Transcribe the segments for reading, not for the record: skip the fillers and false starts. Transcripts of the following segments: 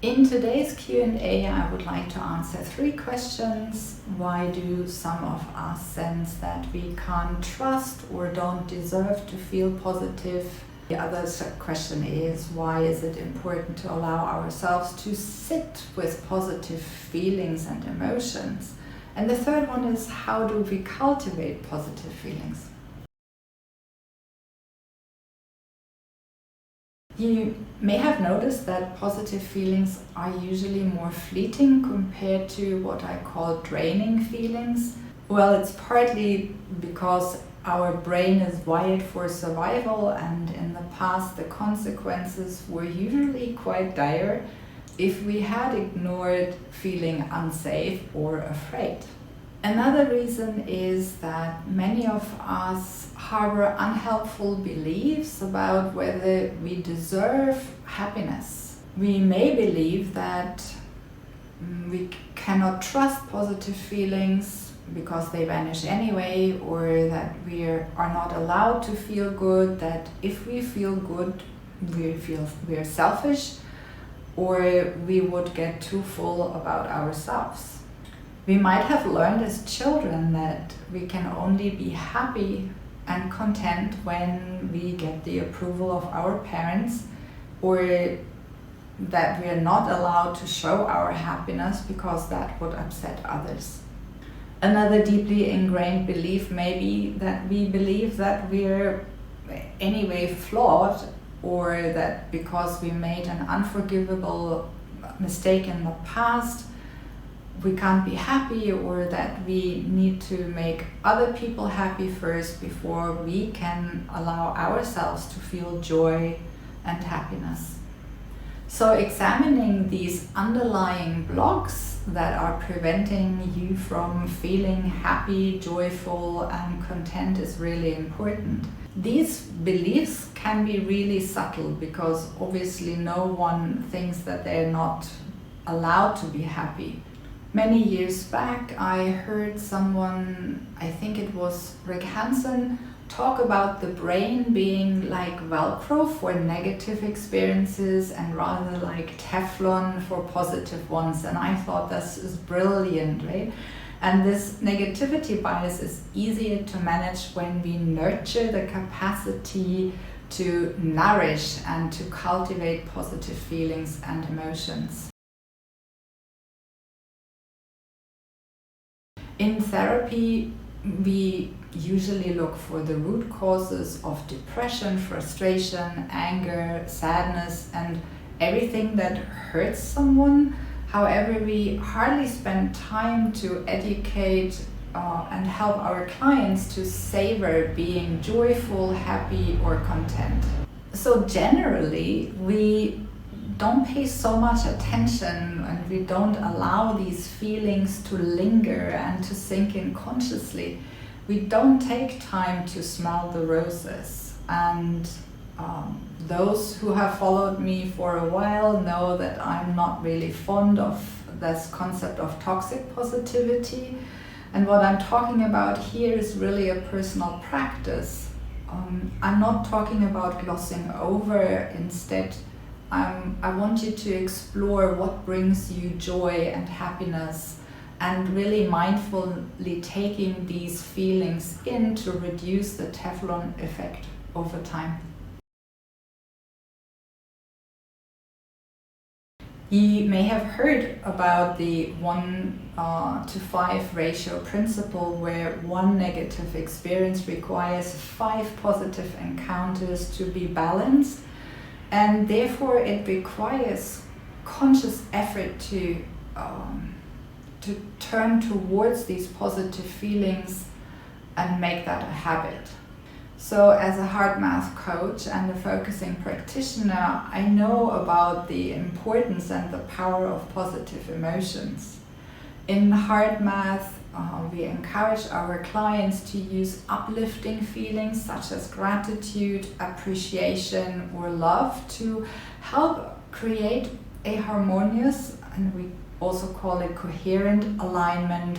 In today's Q&A, I would like to answer 3 questions. Why do some of us sense that we can't trust or don't deserve to feel positive? The other question is, why is it important to allow ourselves to sit with positive feelings and emotions? And the third one is, how do we cultivate positive feelings? You may have noticed that positive feelings are usually more fleeting compared to what I call draining feelings. Well, it's partly because our brain is wired for survival, and in the past the consequences were usually quite dire if we had ignored feeling unsafe or afraid. Another reason is that many of us harbor unhelpful beliefs about whether we deserve happiness. We may believe that we cannot trust positive feelings because they vanish anyway, or that we are not allowed to feel good, that if we feel good, we are selfish, or we would get too full about ourselves. We might have learned as children that we can only be happy and content when we get the approval of our parents, or that we are not allowed to show our happiness because that would upset others. Another deeply ingrained belief may be that we believe that we're anyway flawed, or that because we made an unforgivable mistake in the past, we can't be happy, or that we need to make other people happy first before we can allow ourselves to feel joy and happiness. So examining these underlying blocks that are preventing you from feeling happy, joyful, and content is really important. These beliefs can be really subtle because obviously no one thinks that they're not allowed to be happy. Many years back, I heard someone, I think it was Rick Hansen, talk about the brain being like Velcro for negative experiences and rather like Teflon for positive ones. And I thought this is brilliant, right? And this negativity bias is easier to manage when we nurture the capacity to nourish and to cultivate positive feelings and emotions. In therapy, we usually look for the root causes of depression, frustration, anger, sadness, and everything that hurts someone. However, we hardly spend time to educate and help our clients to savor being joyful, happy, or content. So generally, we don't pay so much attention, and we don't allow these feelings to linger and to sink in consciously. We don't take time to smell the roses. And those who have followed me for a while know that I'm not really fond of this concept of toxic positivity. And what I'm talking about here is really a personal practice. I'm not talking about glossing over. Instead, I want you to explore what brings you joy and happiness, and really mindfully taking these feelings in to reduce the Teflon effect over time. You may have heard about the 1:5 ratio principle, where 1 negative experience requires 5 positive encounters to be balanced. And therefore it requires conscious effort to turn towards these positive feelings and make that a habit. So as a heart math coach and a focusing practitioner, I know about the importance and the power of positive emotions. In heart math, we encourage our clients to use uplifting feelings such as gratitude, appreciation, or love to help create a harmonious, and we also call it coherent, alignment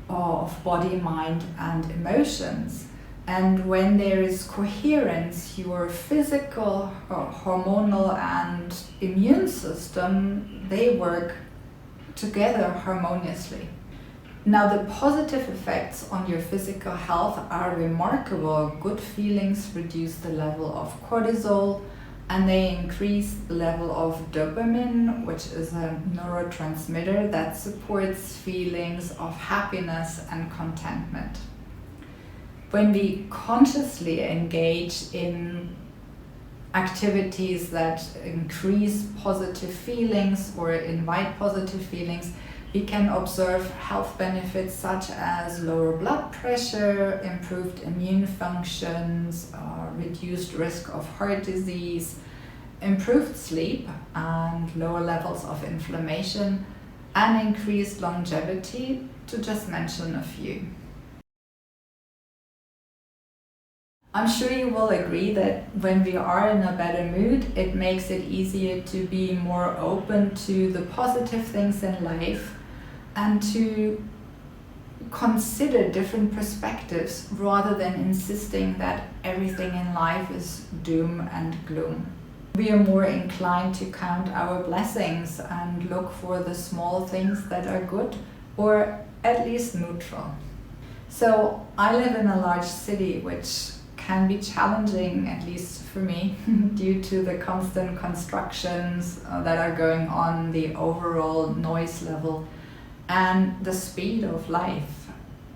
of body, mind, and emotions. And when there is coherence, your physical, hormonal and immune system, they work together harmoniously. Now, the positive effects on your physical health are remarkable. Good feelings reduce the level of cortisol, and they increase the level of dopamine, which is a neurotransmitter that supports feelings of happiness and contentment. When we consciously engage in activities that increase positive feelings or invite positive feelings, we can observe health benefits such as lower blood pressure, improved immune functions, reduced risk of heart disease, improved sleep and lower levels of inflammation, and increased longevity, to just mention a few. I'm sure you will agree that when we are in a better mood, it makes it easier to be more open to the positive things in life and to consider different perspectives rather than insisting that everything in life is doom and gloom. We are more inclined to count our blessings and look for the small things that are good or at least neutral. So I live in a large city, which can be challenging, at least for me, due to the constant constructions that are going on, the overall noise level, and the speed of life.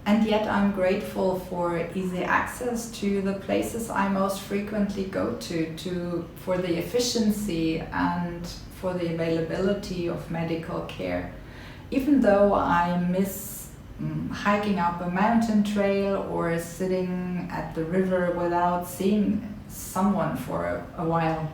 And yet I'm grateful for easy access to the places I most frequently go to for the efficiency and for the availability of medical care. Even though I miss hiking up a mountain trail or sitting at the river without seeing someone for a while.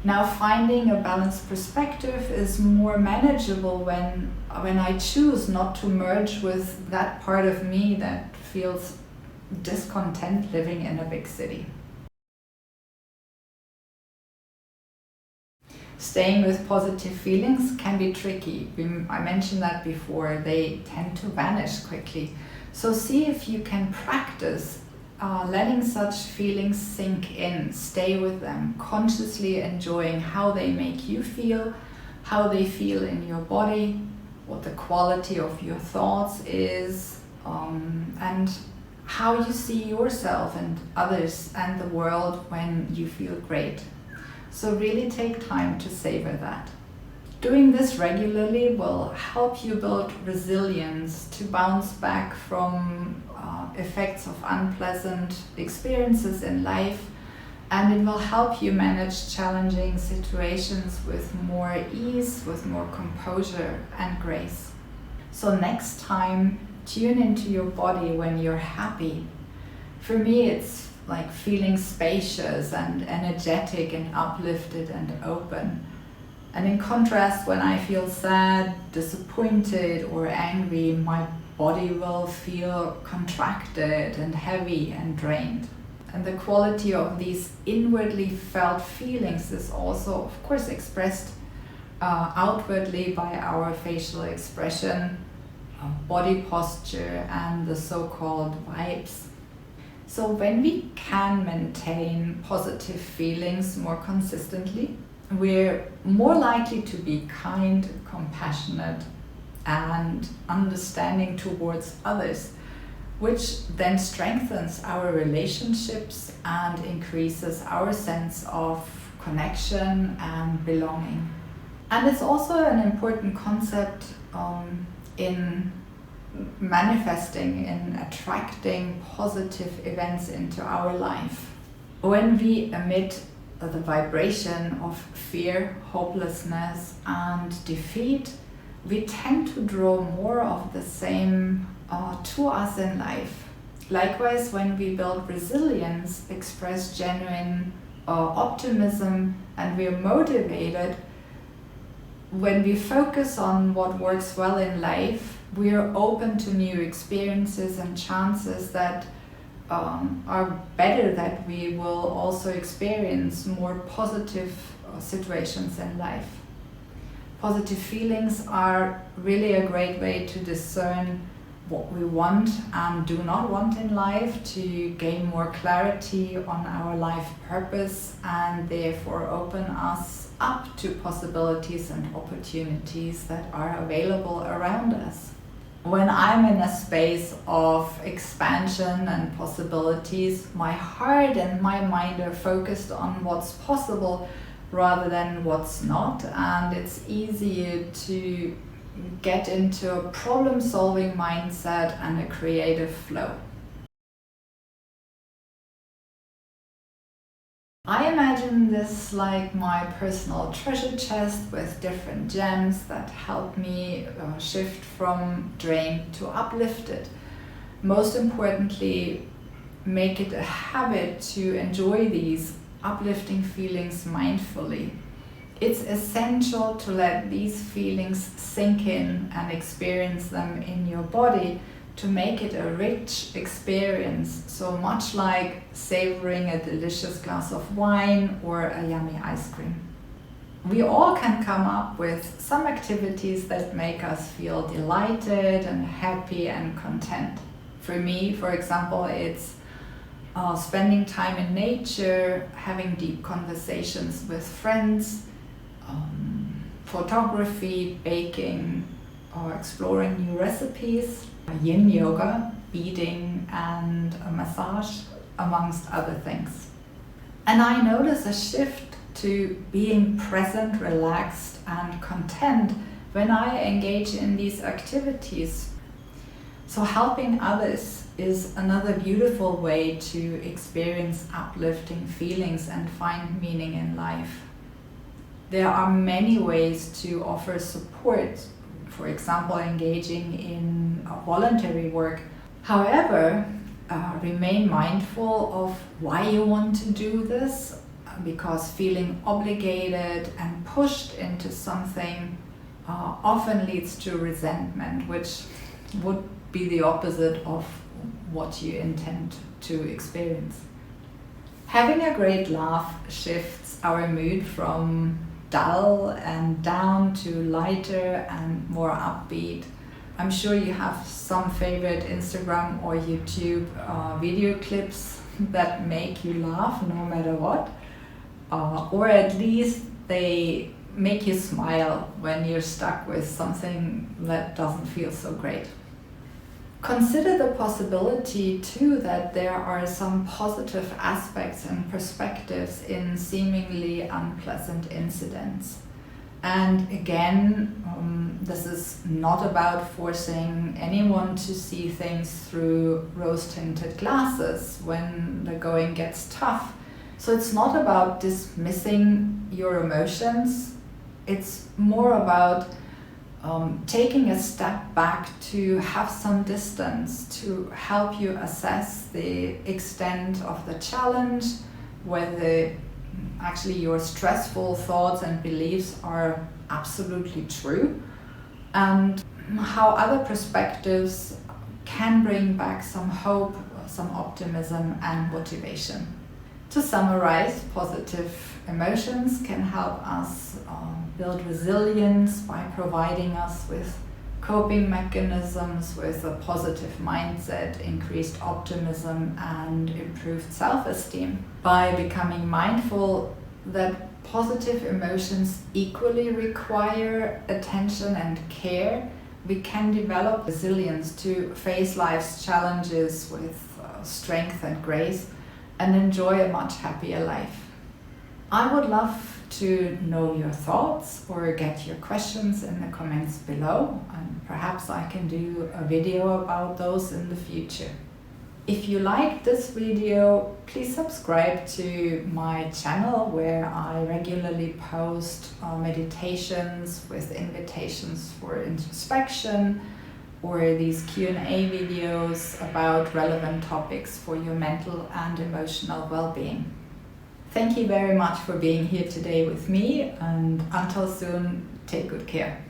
Now, finding a balanced perspective is more manageable when I choose not to merge with that part of me that feels discontent living in a big city. Staying with positive feelings can be tricky. I mentioned that before. They tend to vanish quickly. So see if you can practice letting such feelings sink in, stay with them, consciously enjoying how they make you feel, how they feel in your body, what the quality of your thoughts is, and how you see yourself and others and the world when you feel great. So really take time to savor that. Doing this regularly will help you build resilience to bounce back from effects of unpleasant experiences in life, and it will help you manage challenging situations with more ease, with more composure and grace. So next time, tune into your body when you're happy. For me, it's like feeling spacious and energetic and uplifted and open. And in contrast, when I feel sad, disappointed or angry, my body will feel contracted and heavy and drained. And the quality of these inwardly felt feelings is also, of course, expressed outwardly by our facial expression, body posture, and the so-called vibes. So when we can maintain positive feelings more consistently, we're more likely to be kind, compassionate, and understanding towards others, which then strengthens our relationships and increases our sense of connection and belonging. And it's also an important concept in manifesting, in attracting positive events into our life. When we emit the vibration of fear, hopelessness, and defeat, we tend to draw more of the same to us in life. Likewise, when we build resilience, express genuine optimism, and we are motivated, when we focus on what works well in life, we are open to new experiences and chances that are better, that we will also experience more positive situations in life. Positive feelings are really a great way to discern what we want and do not want in life, to gain more clarity on our life purpose, and therefore open us up to possibilities and opportunities that are available around us. When I'm in a space of expansion and possibilities, my heart and my mind are focused on what's possible rather than what's not, and it's easier to get into a problem-solving mindset and a creative flow. I imagine this like my personal treasure chest with different gems that help me shift from drained to uplifted. Most importantly, make it a habit to enjoy these uplifting feelings mindfully. It's essential to let these feelings sink in and experience them in your body to make it a rich experience, so much like savoring a delicious glass of wine or a yummy ice cream. We all can come up with some activities that make us feel delighted and happy and content. For me, for example, it's spending time in nature, having deep conversations with friends, photography, baking, or exploring new recipes, yin yoga, beading, and a massage, amongst other things. And I notice a shift to being present, relaxed, and content when I engage in these activities. So helping others is another beautiful way to experience uplifting feelings and find meaning in life. There are many ways to offer support, for example, engaging in voluntary work. However, remain mindful of why you want to do this, because feeling obligated and pushed into something often leads to resentment, which would be the opposite of what you intend to experience. Having a great laugh shifts our mood from dull and down to lighter and more upbeat. I'm sure you have some favorite Instagram or YouTube video clips that make you laugh no matter what, or at least they make you smile when you're stuck with something that doesn't feel so great. Consider the possibility too that there are some positive aspects and perspectives in seemingly unpleasant incidents. And again, this is not about forcing anyone to see things through rose-tinted glasses when the going gets tough. So it's not about dismissing your emotions, it's more about taking a step back to have some distance to help you assess the extent of the challenge, whether actually your stressful thoughts and beliefs are absolutely true, and how other perspectives can bring back some hope, some optimism and motivation. To summarize, positive emotions can help us build resilience by providing us with coping mechanisms, with a positive mindset, increased optimism and improved self-esteem. By becoming mindful that positive emotions equally require attention and care, we can develop resilience to face life's challenges with strength and grace and enjoy a much happier life. I would love to know your thoughts or get your questions in the comments below, and perhaps I can do a video about those in the future. If you liked this video, please subscribe to my channel where I regularly post meditations with invitations for introspection, or these Q&A videos about relevant topics for your mental and emotional well-being. Thank you very much for being here today with me, and until soon, take good care.